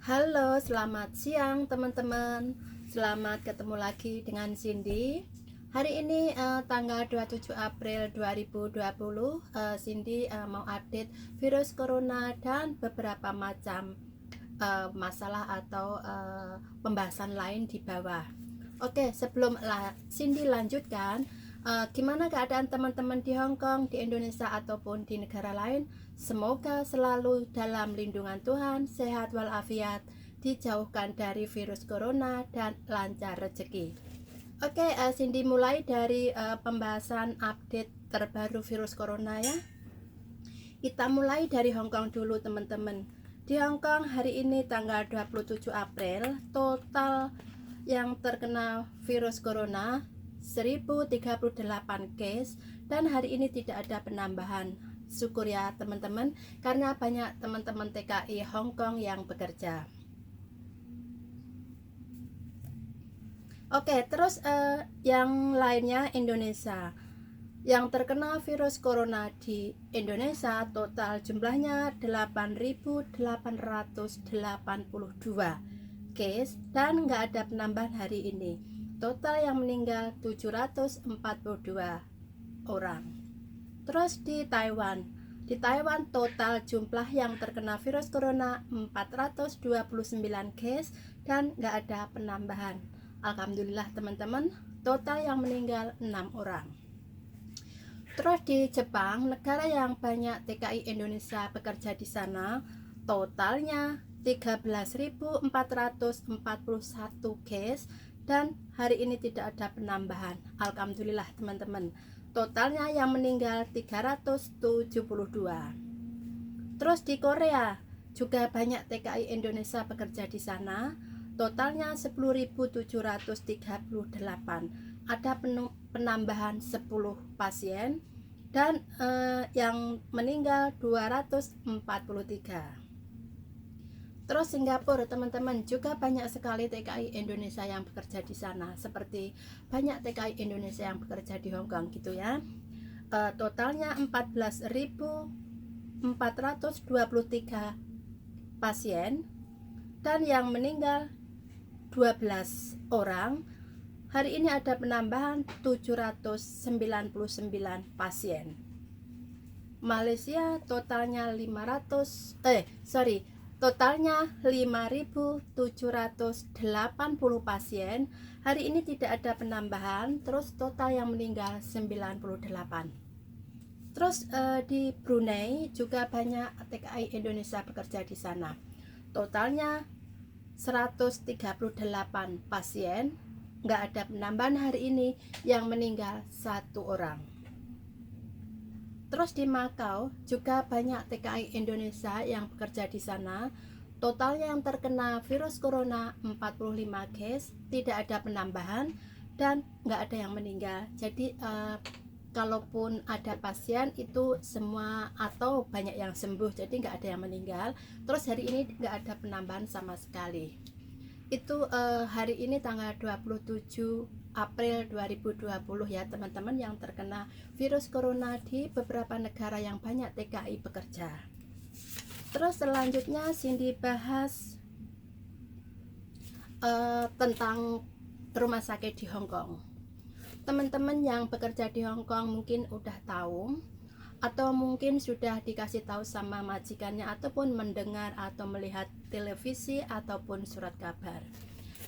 Halo, selamat siang teman-teman. Selamat ketemu lagi dengan Cindy. Hari ini tanggal 27 April 2020, Cindy mau update virus corona dan beberapa macam masalah atau pembahasan lain di bawah. Oke, sebelum Cindy lanjutkan, gimana keadaan teman-teman di Hong Kong, di Indonesia ataupun di negara lain? Semoga selalu dalam lindungan Tuhan, sehat walafiat, dijauhkan dari virus corona dan lancar rezeki. Oke, Cindy mulai dari pembahasan update terbaru virus corona ya. Kita mulai dari Hong Kong dulu teman-teman. Di Hong Kong hari ini tanggal 27 April, total yang terkena virus corona 1038 case, dan hari ini tidak ada penambahan. Syukur ya teman-teman, karena banyak teman-teman TKI Hong Kong yang bekerja. Oke, terus yang lainnya Indonesia. Yang terkena virus corona di Indonesia total jumlahnya 8.882 case dan nggak ada penambahan hari ini. Total yang meninggal 742 orang. Terus di Taiwan total jumlah yang terkena virus corona 429 case dan nggak ada penambahan. Alhamdulillah teman-teman, total yang meninggal 6 orang. Terus di Jepang, negara yang banyak TKI Indonesia bekerja di sana, totalnya 13.441 case dan hari ini tidak ada penambahan. Alhamdulillah teman-teman. Totalnya yang meninggal 372. Terus di Korea juga banyak TKI Indonesia bekerja di sana. Totalnya 10.738. Ada penambahan 10 pasien dan yang meninggal 243. Terus Singapura teman-teman, juga banyak sekali TKI Indonesia yang bekerja di sana, seperti banyak TKI Indonesia yang bekerja di Hong Kong gitu ya. Totalnya 14.423 pasien dan yang meninggal 12 orang. Hari ini ada penambahan 799 pasien. Malaysia totalnya 5.780 pasien. Hari ini tidak ada penambahan. Terus total yang meninggal 98. Terus di Brunei juga banyak TKI Indonesia bekerja di sana. Totalnya 138 pasien, nggak ada penambahan hari ini, yang meninggal 1 orang. Terus di Macau juga banyak TKI Indonesia yang bekerja di sana. Totalnya yang terkena virus corona 45 case, tidak ada penambahan dan nggak ada yang meninggal. Jadi kalaupun ada pasien itu semua atau banyak yang sembuh, jadi nggak ada yang meninggal. Terus hari ini nggak ada penambahan sama sekali. Itu hari ini tanggal 27 April 2020 ya teman-teman, yang terkena virus corona di beberapa negara yang banyak TKI bekerja. Terus selanjutnya Cindy bahas tentang rumah sakit di Hong Kong. Teman-teman yang bekerja di Hong Kong mungkin udah tahu atau mungkin sudah dikasih tahu sama majikannya ataupun mendengar atau melihat televisi ataupun surat kabar.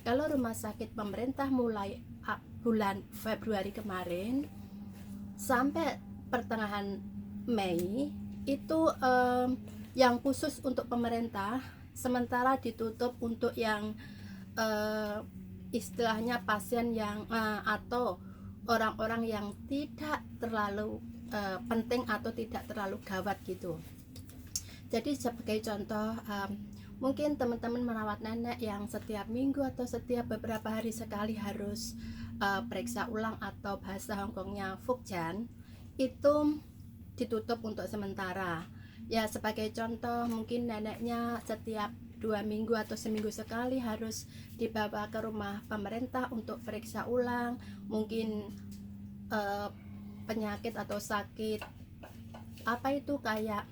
Kalau rumah sakit pemerintah mulai bulan Februari kemarin sampai pertengahan Mei itu yang khusus untuk pemerintah, sementara ditutup untuk yang istilahnya pasien yang atau orang-orang yang tidak terlalu penting atau tidak terlalu gawat gitu. Jadi sebagai contoh, mungkin teman-teman merawat nenek yang setiap minggu atau setiap beberapa hari sekali harus periksa ulang atau bahasa Hongkongnya Fukjan, itu ditutup untuk sementara. Ya sebagai contoh, mungkin neneknya setiap 2 minggu atau seminggu sekali harus dibawa ke rumah pemerintah untuk periksa ulang, mungkin penyakit atau sakit apa itu kayak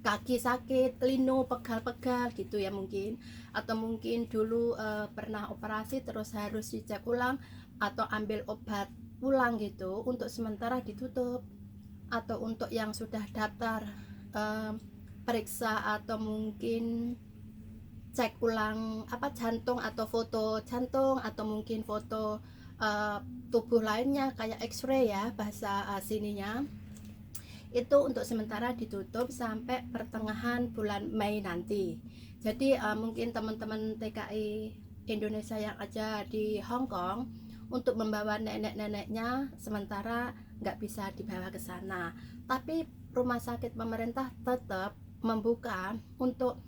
kaki sakit, linu pegal-pegal gitu ya mungkin, atau mungkin dulu pernah operasi terus harus dicek ulang atau ambil obat ulang gitu, untuk sementara ditutup. Atau untuk yang sudah daftar eh, periksa atau mungkin cek ulang apa jantung atau foto jantung atau mungkin foto eh, tubuh lainnya kayak X-ray ya bahasa sininya, itu untuk sementara ditutup sampai pertengahan bulan Mei nanti. Jadi mungkin teman-teman TKI Indonesia yang ada di Hong Kong untuk membawa nenek-neneknya sementara nggak bisa dibawa ke sana, tapi rumah sakit pemerintah tetap membuka untuk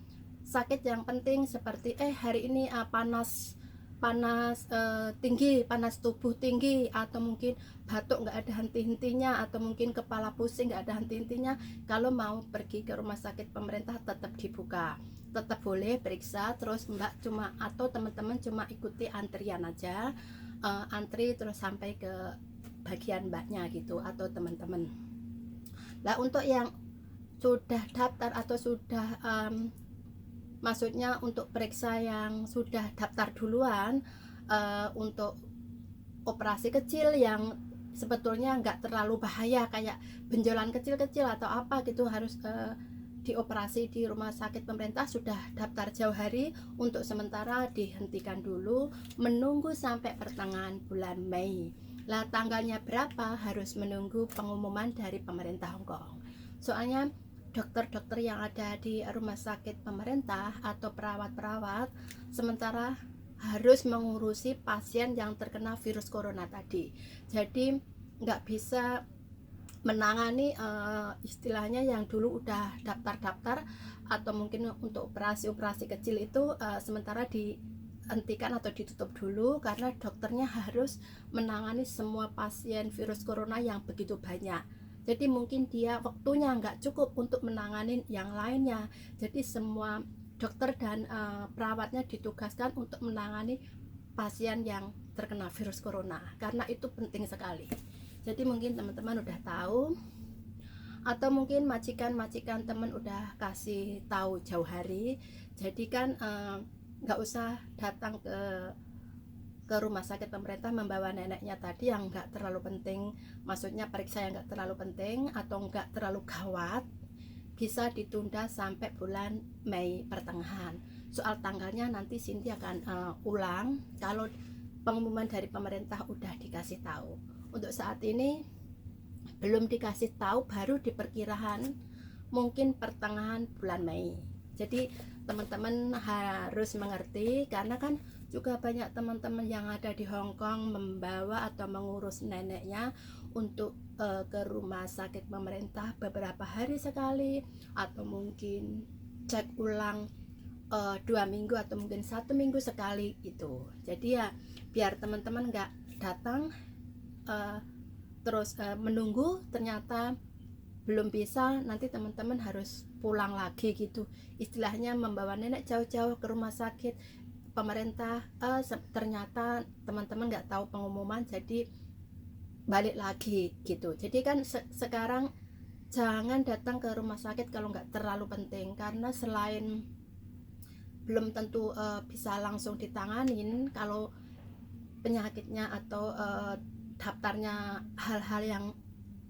sakit yang penting seperti hari ini panas panas tinggi, panas tubuh tinggi, atau mungkin batuk nggak ada henti-hentinya, atau mungkin kepala pusing nggak ada henti-hentinya. Kalau mau pergi ke rumah sakit pemerintah tetap dibuka, tetap boleh periksa. Terus mbak cuma atau teman-teman cuma ikuti antrian aja, antri terus sampai ke bagian mbaknya gitu atau teman-teman. Nah untuk yang sudah daftar atau sudah maksudnya untuk periksa yang sudah daftar duluan, untuk operasi kecil yang sebetulnya nggak terlalu bahaya kayak benjolan kecil-kecil atau apa gitu harus dioperasi di rumah sakit pemerintah, sudah daftar jauh hari, untuk sementara dihentikan dulu menunggu sampai pertengahan bulan Mei. Lah tanggalnya berapa harus menunggu pengumuman dari pemerintah Hong Kong. Soalnya dokter-dokter yang ada di rumah sakit pemerintah atau perawat-perawat sementara harus mengurusi pasien yang terkena virus corona tadi. Jadi nggak bisa menangani istilahnya yang dulu udah daftar-daftar atau mungkin untuk operasi-operasi kecil itu sementara dihentikan atau ditutup dulu karena dokternya harus menangani semua pasien virus corona yang begitu banyak. Jadi mungkin dia waktunya nggak cukup untuk menangani yang lainnya. Jadi semua dokter dan perawatnya ditugaskan untuk menangani pasien yang terkena virus corona karena itu penting sekali. Jadi mungkin teman-teman udah tahu, atau mungkin majikan-majikan teman udah kasih tahu jauh hari. Jadi kan nggak usah datang ke rumah sakit pemerintah membawa neneknya tadi yang nggak terlalu penting, maksudnya periksa yang nggak terlalu penting atau nggak terlalu gawat, bisa ditunda sampai bulan Mei pertengahan. Soal tanggalnya nanti Cindy akan ulang kalau pengumuman dari pemerintah udah dikasih tahu. Untuk saat ini belum dikasih tahu, baru diperkirakan mungkin pertengahan bulan Mei. Jadi teman-teman harus mengerti karena kan juga banyak teman-teman yang ada di Hong Kong membawa atau mengurus neneknya untuk ke rumah sakit pemerintah beberapa hari sekali atau mungkin cek ulang 2 minggu atau mungkin 1 minggu sekali itu. Jadi ya biar teman-teman nggak datang terus menunggu ternyata belum bisa, nanti teman-teman harus pulang lagi gitu, istilahnya membawa nenek jauh-jauh ke rumah sakit pemerintah, ternyata teman-teman nggak tahu pengumuman jadi balik lagi gitu. Jadi kan sekarang jangan datang ke rumah sakit kalau nggak terlalu penting, karena selain belum tentu bisa langsung ditanganin kalau penyakitnya atau daftarnya hal-hal yang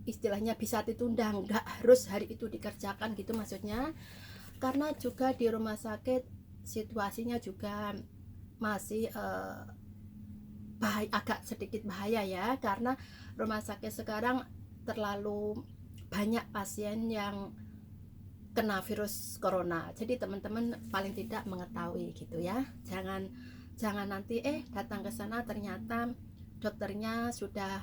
istilahnya bisa ditunda, nggak harus hari itu dikerjakan gitu maksudnya. Karena juga di rumah sakit situasinya juga masih agak sedikit bahaya ya, karena rumah sakit sekarang terlalu banyak pasien yang kena virus corona. Jadi teman-teman paling tidak mengetahui gitu ya, jangan nanti datang ke sana ternyata dokternya sudah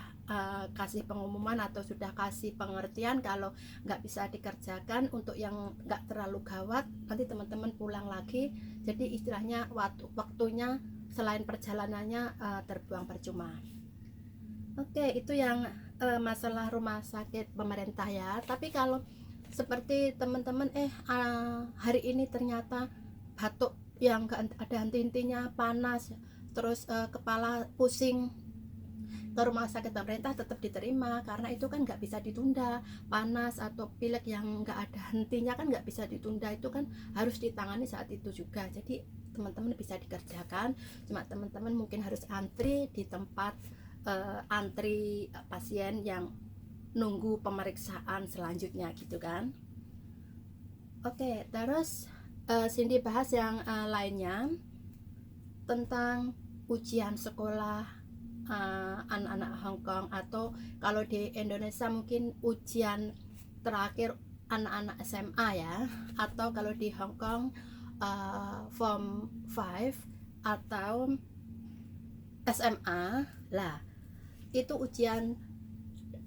kasih pengumuman atau sudah kasih pengertian kalau nggak bisa dikerjakan untuk yang nggak terlalu gawat, nanti teman-teman pulang lagi. Jadi istilahnya waktunya selain perjalanannya terbuang percuma. Oke, itu yang masalah rumah sakit pemerintah ya. Tapi kalau seperti teman-teman hari ini ternyata batuk yang nggak ada henti-hentinya, panas, terus kepala pusing, ke rumah sakit pemerintah tetap diterima, karena itu kan nggak bisa ditunda. Panas atau pilek yang nggak ada hentinya kan nggak bisa ditunda, itu kan harus ditangani saat itu juga. Jadi teman-teman bisa dikerjakan, cuma teman-teman mungkin harus antri di tempat antri pasien yang nunggu pemeriksaan selanjutnya gitu kan. Oke, terus Cindy bahas yang lainnya tentang ujian sekolah anak-anak Hong Kong, atau kalau di Indonesia mungkin ujian terakhir anak-anak SMA ya, atau kalau di Hong Kong Form 5 atau SMA lah. Itu ujian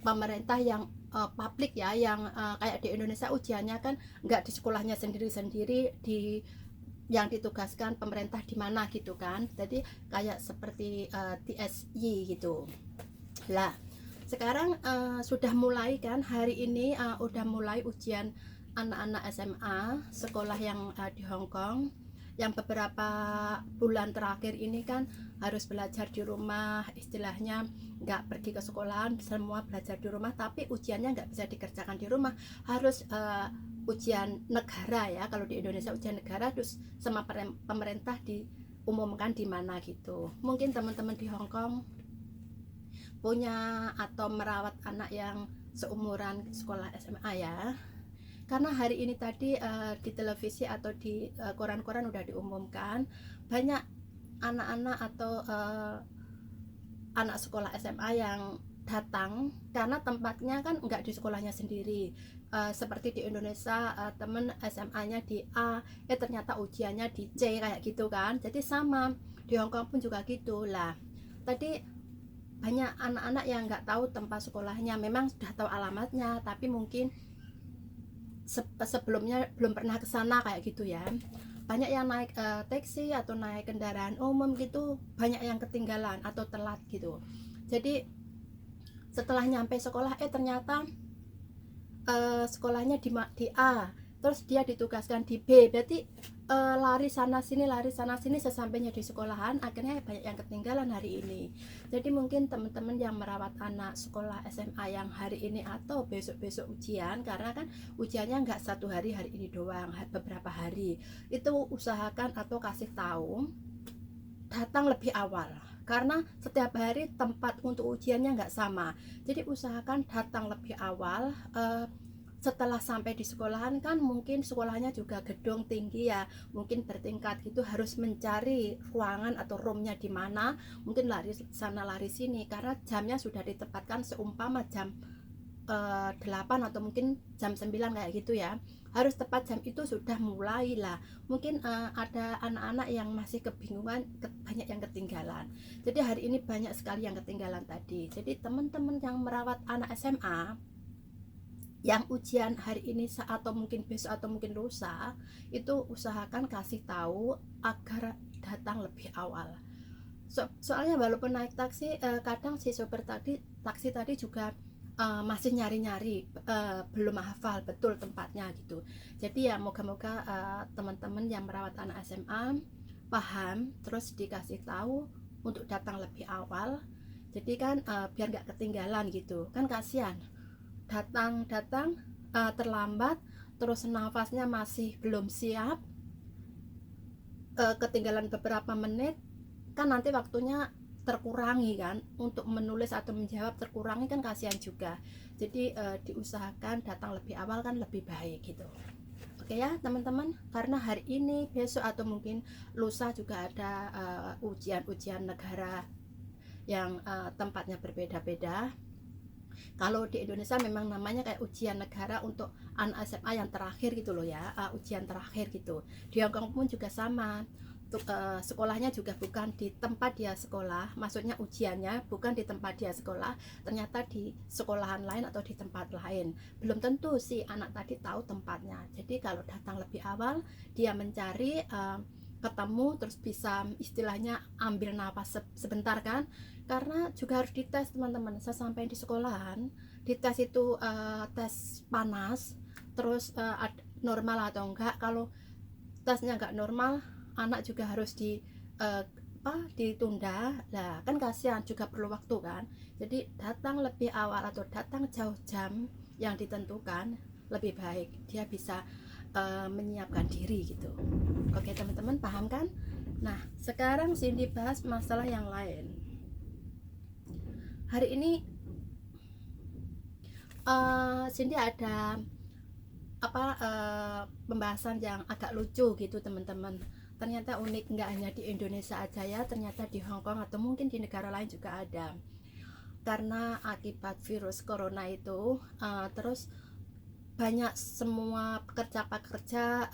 pemerintah yang publik ya, yang kayak di Indonesia ujiannya kan nggak di sekolahnya sendiri-sendiri, di yang ditugaskan pemerintah di mana gitu kan. Jadi kayak seperti TSI gitu lah. Sekarang sudah mulai kan, hari ini udah mulai ujian anak-anak SMA sekolah yang di Hong Kong, yang beberapa bulan terakhir ini kan harus belajar di rumah, istilahnya nggak pergi ke sekolahan, semua belajar di rumah, tapi ujiannya nggak bisa dikerjakan di rumah, harus ujian negara ya. Kalau di Indonesia ujian negara, terus sama pemerintah diumumkan di mana gitu. Mungkin teman-teman di Hong Kong punya atau merawat anak yang seumuran sekolah SMA ya, karena hari ini tadi di televisi atau di koran-koran udah diumumkan banyak anak-anak atau anak sekolah SMA yang datang, karena tempatnya kan nggak di sekolahnya sendiri. Seperti di Indonesia temen SMA-nya di A, ternyata ujiannya di C kayak gitu kan. Jadi sama di Hong Kong pun juga gitu lah. Tadi banyak anak-anak yang nggak tahu tempat sekolahnya, memang sudah tahu alamatnya, tapi mungkin sebelumnya belum pernah ke sana kayak gitu ya. Banyak yang naik taksi atau naik kendaraan umum gitu, banyak yang ketinggalan atau telat gitu. Jadi setelah nyampe sekolah ternyata sekolahnya di A, terus dia ditugaskan di B, berarti lari sana sini sesampainya di sekolahan, akhirnya banyak yang ketinggalan hari ini. Jadi mungkin teman-teman yang merawat anak sekolah SMA yang hari ini atau besok-besok ujian, karena kan ujiannya nggak satu hari ini doang, beberapa hari, itu usahakan atau kasih tahu datang lebih awal, karena setiap hari tempat untuk ujiannya nggak sama. Jadi usahakan datang lebih awal. Setelah sampai di sekolahan kan mungkin sekolahnya juga gedung tinggi ya, mungkin bertingkat gitu, harus mencari ruangan atau roomnya di mana, mungkin lari sana lari sini, karena jamnya sudah ditempatkan seumpama jam 8 atau mungkin jam 9 kayak gitu ya, harus tepat jam itu sudah mulai lah. Mungkin ada anak-anak yang masih kebingungan, banyak yang ketinggalan. Jadi hari ini banyak sekali yang ketinggalan tadi. Jadi teman-teman yang merawat anak SMA yang ujian hari ini atau mungkin besok atau mungkin lusa, itu usahakan kasih tahu agar datang lebih awal. Soalnya walaupun naik taksi, kadang si sopir taksi tadi juga masih nyari-nyari, belum hafal betul tempatnya gitu. Jadi ya moga-moga teman-teman yang merawat anak SMA paham, terus dikasih tahu untuk datang lebih awal. Jadi kan biar nggak ketinggalan gitu, kan kasihan datang terlambat, terus nafasnya masih belum siap, ketinggalan beberapa menit, kan nanti waktunya terkurangi kan, untuk menulis atau menjawab terkurangi, kan kasihan juga. Jadi diusahakan datang lebih awal kan lebih baik gitu. Oke ya teman-teman, karena hari ini besok atau mungkin lusa juga ada ujian negara yang tempatnya berbeda-beda. Kalau di Indonesia memang namanya kayak ujian negara untuk anak SMA yang terakhir gitu loh ya, ujian terakhir gitu. Di Hong Kong pun juga sama. Untuk sekolahnya juga bukan di tempat dia sekolah, maksudnya ujiannya bukan di tempat dia sekolah, ternyata di sekolahan lain atau di tempat lain. Belum tentu si anak tadi tahu tempatnya. Jadi kalau datang lebih awal, dia mencari, ketemu, terus bisa istilahnya ambil nafas sebentar kan, karena juga harus dites teman-teman. Sesampai di sekolahan, dites itu tes panas, terus normal atau enggak. Kalau tesnya enggak normal, anak juga harus ditunda. Lah kan kasihan juga, perlu waktu kan. Jadi datang lebih awal atau datang jauh jam yang ditentukan lebih baik, dia bisa menyiapkan diri gitu. Oke teman-teman, paham kan? Nah sekarang Cindy bahas masalah yang lain. Hari ini Cindy ada pembahasan yang agak lucu gitu teman-teman. Ternyata unik, nggak hanya di Indonesia aja ya, ternyata di Hong Kong atau mungkin di negara lain juga ada. Karena akibat virus corona itu terus banyak semua pekerja-pekerja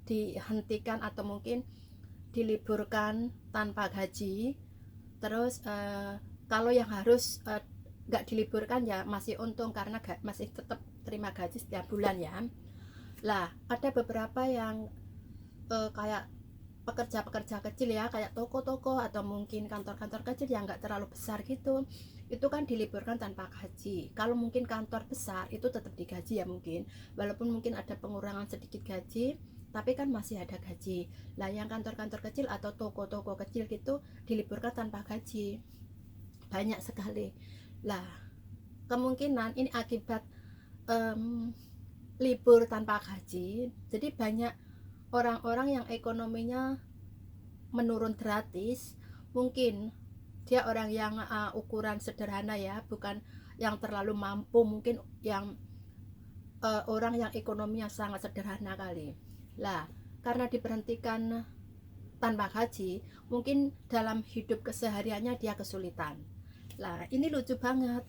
dihentikan atau mungkin diliburkan tanpa gaji. Terus kalau yang harus nggak diliburkan ya masih untung karena masih tetap terima gaji setiap bulan ya. Lah ada beberapa yang kayak pekerja-pekerja kecil ya, kayak toko-toko atau mungkin kantor-kantor kecil yang nggak terlalu besar gitu, itu kan diliburkan tanpa gaji. Kalau mungkin kantor besar itu tetap digaji ya mungkin, walaupun mungkin ada pengurangan sedikit gaji, tapi kan masih ada gaji. Lah yang kantor-kantor kecil atau toko-toko kecil gitu diliburkan tanpa gaji, banyak sekali. Lah kemungkinan ini akibat libur tanpa gaji, jadi banyak orang-orang yang ekonominya menurun gratis. Mungkin dia orang yang ukuran sederhana ya, bukan yang terlalu mampu, mungkin yang orang yang ekonominya sangat sederhana kali. Lah karena diberhentikan tanpa gaji, mungkin dalam hidup kesehariannya dia kesulitan. Lah ini lucu banget.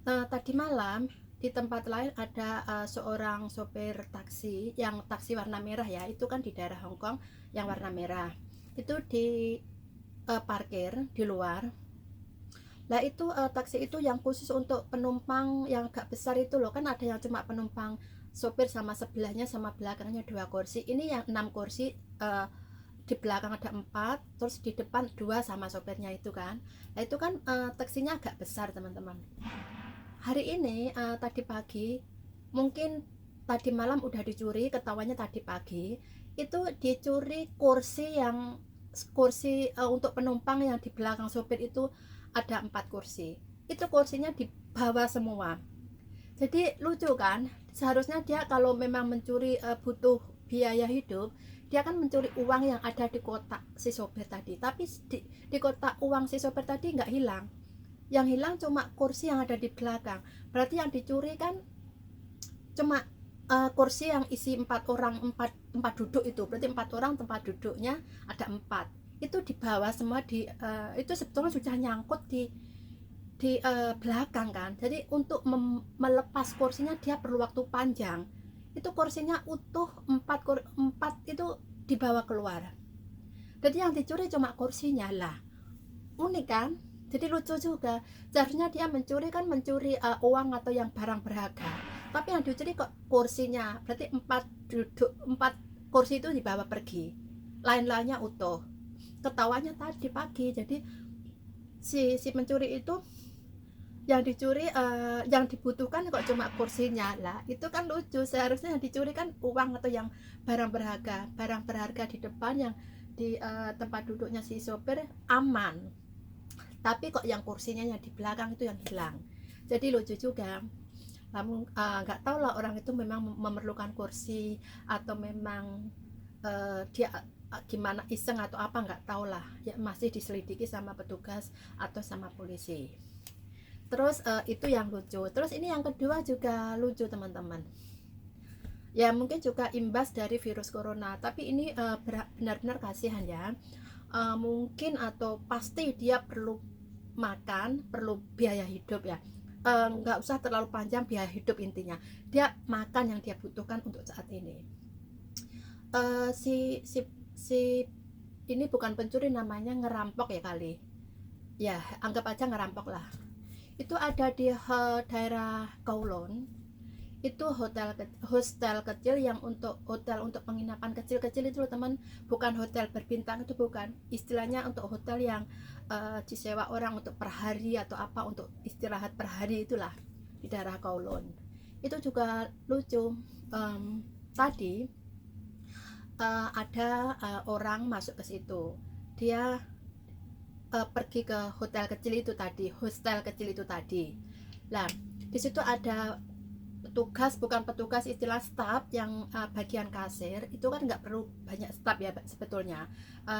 Tadi malam di tempat lain ada seorang sopir taksi, yang taksi warna merah ya, itu kan di daerah Hong Kong yang warna merah, itu di parkir di luar. Lah itu taksi itu yang khusus untuk penumpang yang agak besar itu loh, kan ada yang cuma penumpang sopir sama sebelahnya sama belakangnya 2 kursi, ini yang 6 kursi, di belakang ada 4, terus di depan 2 sama sopirnya itu kan. Nah itu kan taksinya agak besar teman-teman. Hari ini tadi pagi, mungkin tadi malam udah dicuri, ketahuannya tadi pagi itu dicuri kursi untuk penumpang yang di belakang sopir itu ada 4 kursi. Itu kursinya dibawa semua. Jadi lucu kan? Seharusnya dia kalau memang mencuri butuh biaya hidup, dia kan mencuri uang yang ada di kotak si sopir tadi. Tapi di kotak uang si sopir tadi nggak hilang. Yang hilang cuma kursi yang ada di belakang. Berarti yang dicuri kan cuma kursi yang isi 4 orang, 4 duduk itu. Berarti 4 orang tempat duduknya ada 4. Itu di bawah semua, itu sebetulnya sudah nyangkut di belakang kan. Jadi untuk melepas kursinya dia perlu waktu panjang. Itu kursinya utuh 4 itu dibawa keluar. Jadi yang dicuri cuma kursinya. Lah unik kan? Jadi lucu juga. Seharusnya dia mencuri uang atau yang barang berharga, tapi yang dicuri kok kursinya. Berarti 4 kursi itu dibawa pergi, lain-lainnya utuh. Ketawanya tadi pagi. Jadi si pencuri itu yang dicuri, yang dibutuhkan kok cuma kursinya. Lah itu kan lucu. Seharusnya yang dicuri kan uang atau yang barang berharga di depan, yang di tempat duduknya si sopir aman, tapi kok yang kursinya yang di belakang itu yang hilang. Jadi lucu juga. Namun nggak tahu lah orang itu memang memerlukan kursi atau memang dia gimana, iseng atau apa, nggak tahu lah ya, masih diselidiki sama petugas atau sama polisi. Terus itu yang lucu. Terus ini yang kedua juga lucu teman-teman, ya mungkin juga imbas dari virus corona, tapi ini benar-benar kasihan ya. Mungkin atau pasti dia perlu makan, perlu biaya hidup ya. Nggak usah terlalu panjang, biaya hidup intinya. Dia makan yang dia butuhkan untuk saat ini. Si ini bukan pencuri, namanya ngerampok ya kali. Ya anggap aja ngerampok lah. Itu ada di daerah Kowloon. Itu hostel kecil, yang hotel untuk penginapan kecil-kecil itu loh teman, bukan hotel berbintang, itu bukan. Istilahnya untuk hotel yang disewa orang untuk per hari atau apa, untuk istirahat per hari, itulah di daerah Kowloon. Itu juga lucu. Tadi ada orang masuk ke situ. dia pergi ke hostel kecil itu tadi. Lah, di situ ada petugas, bukan petugas, istilah staff yang bagian kasir. Itu kan nggak perlu banyak staff ya sebetulnya,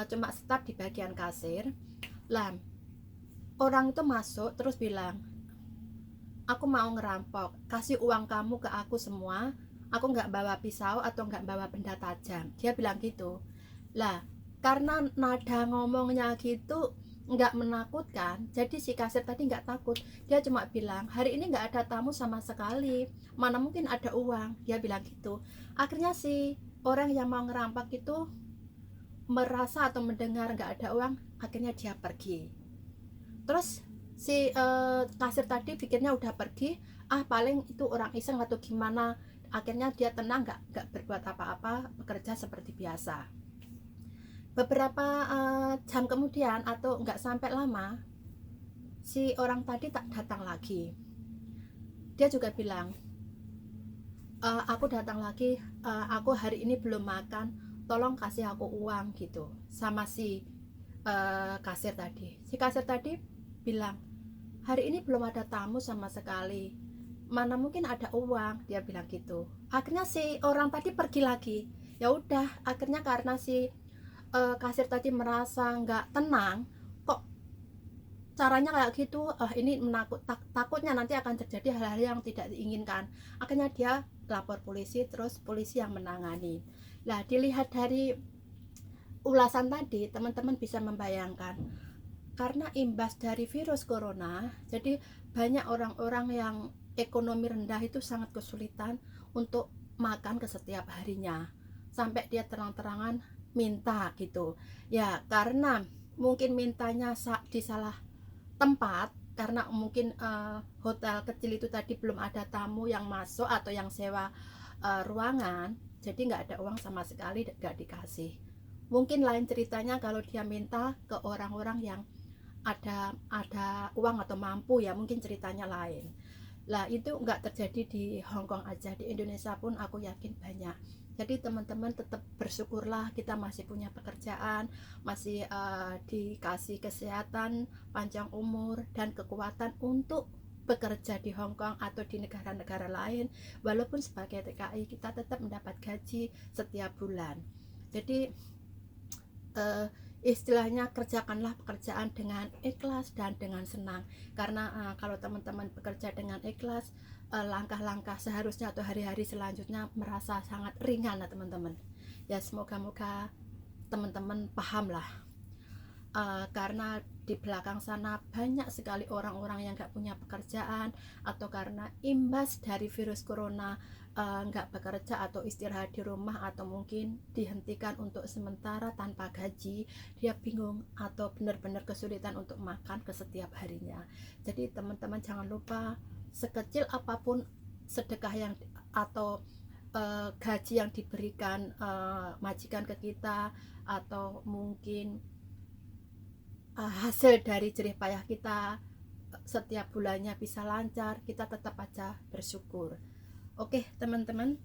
cuma staff di bagian kasir. Lah, orang itu masuk terus bilang, aku mau ngerampok, kasih uang kamu ke aku semua, aku nggak bawa pisau atau nggak bawa benda tajam. Dia bilang gitu. Lah, karena nada ngomongnya gitu nggak menakutkan, jadi si kasir tadi nggak takut. Dia cuma bilang, hari ini nggak ada tamu sama sekali, mana mungkin ada uang. Dia bilang gitu. Akhirnya si orang yang mau ngerampok itu merasa atau mendengar nggak ada uang, akhirnya dia pergi. Terus si kasir tadi pikirnya udah pergi, paling itu orang iseng atau gimana. Akhirnya dia tenang, nggak berbuat apa-apa, bekerja seperti biasa. Beberapa jam kemudian atau nggak sampai lama, si orang tadi tak datang lagi. Dia juga bilang, aku datang lagi, aku hari ini belum makan, tolong kasih aku uang gitu, sama si kasir tadi. Si kasir tadi bilang, hari ini belum ada tamu sama sekali, mana mungkin ada uang. Dia bilang gitu. Akhirnya si orang tadi pergi lagi. Ya udah, akhirnya karena si kasir tadi merasa nggak tenang, kok caranya kayak gitu, ini takutnya nanti akan terjadi hal-hal yang tidak diinginkan. Akhirnya dia lapor polisi, terus polisi yang menangani. Nah, dilihat dari ulasan tadi, teman-teman bisa membayangkan, karena imbas dari virus corona, jadi banyak orang-orang yang ekonomi rendah itu sangat kesulitan untuk makan ke setiap harinya, sampai dia terang-terangan minta gitu ya, karena mungkin mintanya di salah tempat, karena mungkin hotel kecil itu tadi belum ada tamu yang masuk atau yang sewa ruangan, jadi nggak ada uang sama sekali, nggak dikasih. Mungkin lain ceritanya kalau dia minta ke orang-orang yang ada uang atau mampu ya, mungkin ceritanya lain. Lah, itu nggak terjadi di Hong Kong aja, di Indonesia pun aku yakin banyak. Jadi teman-teman tetap bersyukurlah, kita masih punya pekerjaan, masih dikasih kesehatan, panjang umur, dan kekuatan untuk bekerja di Hong Kong atau di negara-negara lain. Walaupun sebagai TKI kita tetap mendapat gaji setiap bulan. Jadi istilahnya kerjakanlah pekerjaan dengan ikhlas dan dengan senang, karena kalau teman-teman bekerja dengan ikhlas, langkah-langkah seharusnya atau hari-hari selanjutnya merasa sangat ringan lah teman-teman ya. Semoga-moga teman-teman paham lah, karena di belakang sana banyak sekali orang-orang yang gak punya pekerjaan, atau karena imbas dari virus corona nggak bekerja atau istirahat di rumah, atau mungkin dihentikan untuk sementara tanpa gaji. Dia bingung atau benar-benar kesulitan untuk makan ke setiap harinya. Jadi teman-teman jangan lupa, sekecil apapun sedekah yang atau gaji yang diberikan majikan ke kita, atau mungkin hasil dari jerih payah kita setiap bulannya bisa lancar, kita tetap aja bersyukur. Oke teman-teman,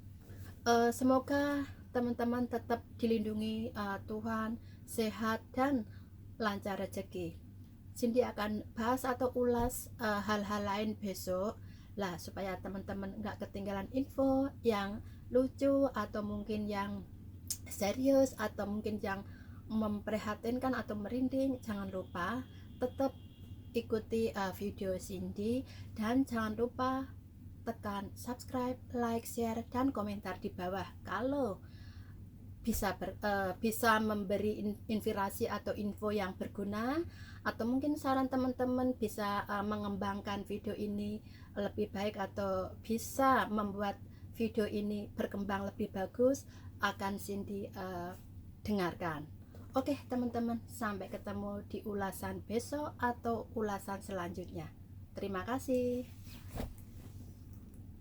semoga teman-teman tetap dilindungi Tuhan, sehat dan lancar rezeki. Cindy akan bahas atau ulas hal-hal lain besok lah, supaya teman-teman nggak ketinggalan info yang lucu, atau mungkin yang serius, atau mungkin yang memprihatinkan atau merinding. Jangan lupa tetap ikuti video Cindy, dan jangan lupa tekan subscribe, like, share, dan komentar di bawah kalau bisa memberi inspirasi atau info yang berguna, atau mungkin saran teman-teman bisa mengembangkan video ini lebih baik, atau bisa membuat video ini berkembang lebih bagus, akan Cindy dengarkan. Oke teman-teman, sampai ketemu di ulasan besok atau ulasan selanjutnya. Terima kasih.